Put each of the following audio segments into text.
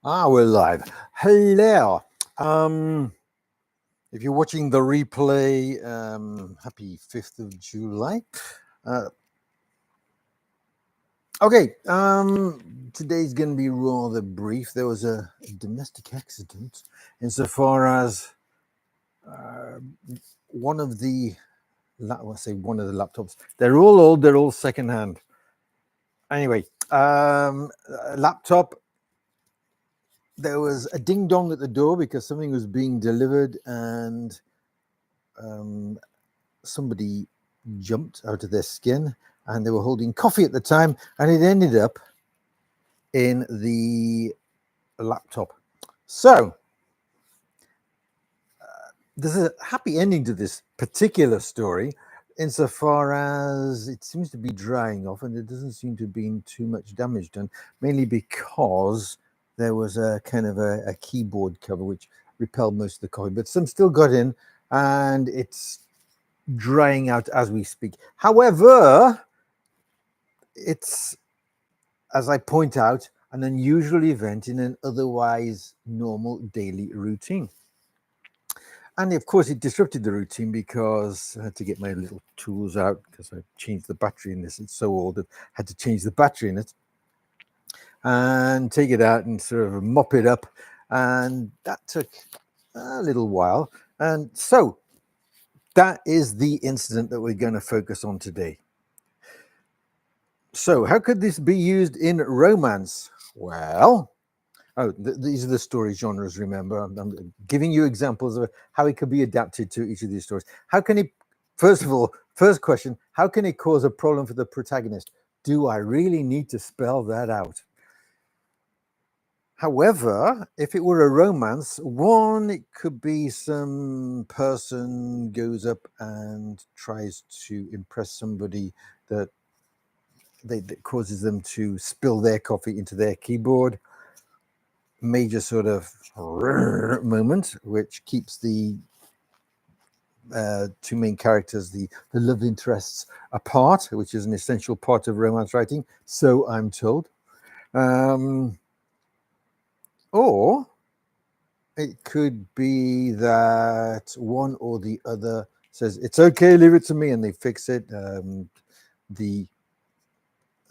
We're live. Hello. Um, if you're watching the replay, happy 5th of July. Uh, okay, today's going to be rather brief. There was a domestic accident insofar as uh, one of the, one of the laptops, they're all old, they're all secondhand. Anyway, laptop, there was a ding dong at the door because something was being delivered, and somebody jumped out of their skin, and they were holding coffee at the time, and it ended up in the laptop. So there's a happy ending to this particular story insofar as it seems to be drying off and there doesn't seem to have been too much damage done, mainly because there was a kind of a keyboard cover which repelled most of the coffee, but some still got in, and it's drying out as we speak. However, it's, as I point out, an unusual event in an otherwise normal daily routine. And of course, it disrupted the routine because I had to get my little tools out because I changed the battery in this. It's so old, I had to change the battery in it and take it out and sort of mop it up. And that took a little while. And so that is the incident that we're going to focus on today. So how could this be used in romance? Well, these are the story genres, remember. I'm giving you examples of how it could be adapted to each of these stories. How can it, first of all, first question, how can it cause a problem for the protagonist? Do I really need to spell that out? However, if it were a romance, one, it could be some person goes up and tries to impress somebody that causes them to spill their coffee into their keyboard. Major sort of moment, which keeps the two main characters, the love interests, apart, which is an essential part of romance writing, so I'm told. Or it could be that one or the other says, it's okay, leave it to me, and they fix it. The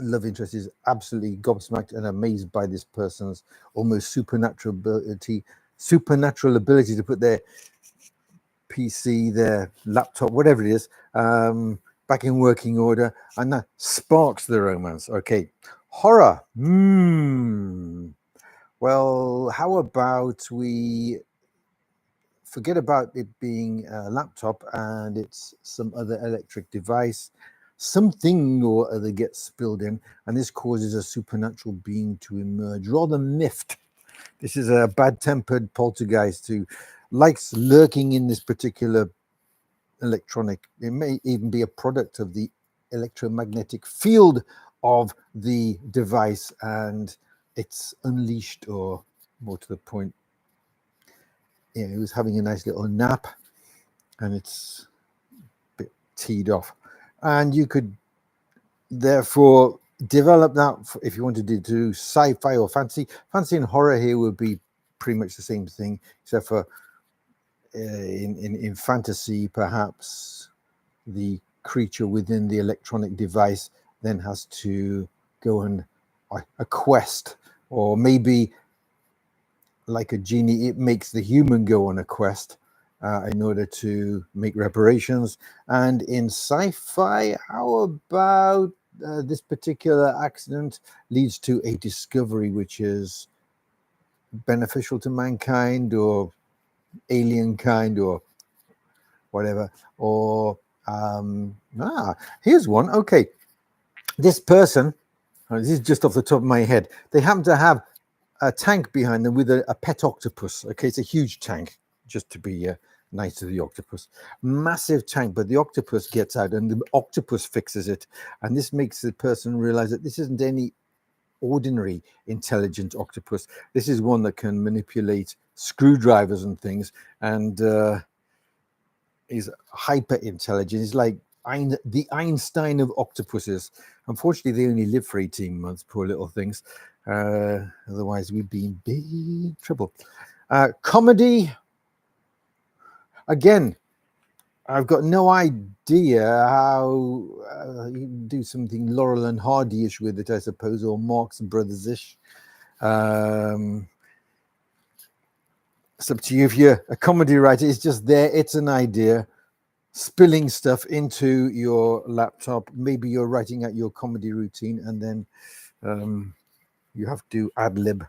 love interest is absolutely gobsmacked and amazed by this person's almost supernatural ability to put their PC, their laptop, whatever it is, back in working order, and that sparks the romance. Okay, horror. Well, how about we forget about it being a laptop and it's some other electric device? Something or other gets spilled in, and this causes a supernatural being to emerge, rather miffed. This is a bad-tempered poltergeist who likes lurking in this particular electronic. It may even be a product of the electromagnetic field of the device, and it's unleashed, or more to the point, it was having a nice little nap, and it's a bit teed off. And you could therefore develop that if you wanted to do sci-fi or fantasy. Fantasy and horror here would be pretty much the same thing, except for in fantasy, perhaps the creature within the electronic device then has to go on a quest, or maybe like a genie, it makes the human go on a quest in order to make reparations. And in sci-fi, how about this particular accident leads to a discovery which is beneficial to mankind or alien kind or whatever? Or here's one. Okay, this person, this is just off the top of my head, they happen to have a tank behind them with a pet octopus. Okay, it's a huge tank, just to be nice to the octopus. Massive tank, but the octopus gets out and the octopus fixes it. And this makes the person realize that this isn't any ordinary intelligent octopus. This is one that can manipulate screwdrivers and things, and is hyper intelligent. It's like, the Einstein of octopuses. Unfortunately, they only live for 18 months, poor little things. Otherwise, we'd be in big trouble. Comedy. Again, I've got no idea how you do something Laurel and Hardy-ish with it, I suppose, or Marx Brothers-ish. It's up to you. If you're a comedy writer, it's just there. It's an idea. Spilling stuff into your laptop. Maybe you're writing out your comedy routine, and then you have to ad-lib.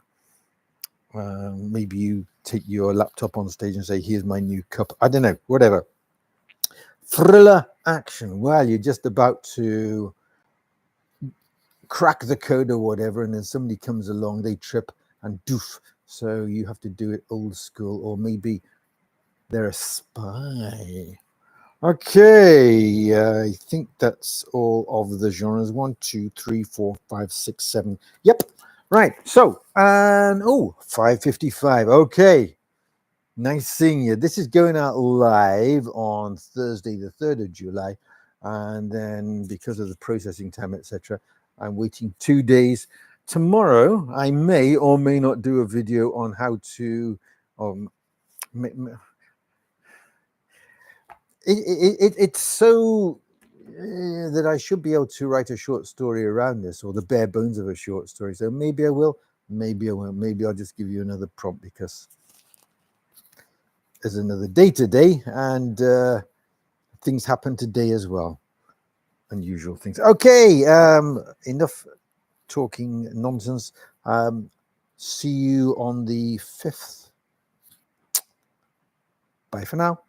Maybe you take your laptop on stage and say, here's my new cup. I don't know, whatever. Thriller action. Well, you're just about to crack the code or whatever, and then somebody comes along, they trip and doof. So you have to do it old school, or maybe they're a spy. Okay, I think that's all of the genres. 1, 2, 3, 4, 5, 6, 7. Yep. Right. So, and 5:55. Okay. Nice seeing you. This is going out live on Thursday, the 3rd of July. And then because of the processing time, etc., I'm waiting 2 days. Tomorrow, I may or may not do a video on how to it's so that I should be able to write a short story around this, or the bare bones of a short story. So maybe I will, maybe I won't. Maybe I'll just give you another prompt because there's another day today, and things happen today as well. Unusual things. Okay, enough talking nonsense. See you on the 5th. Bye for now.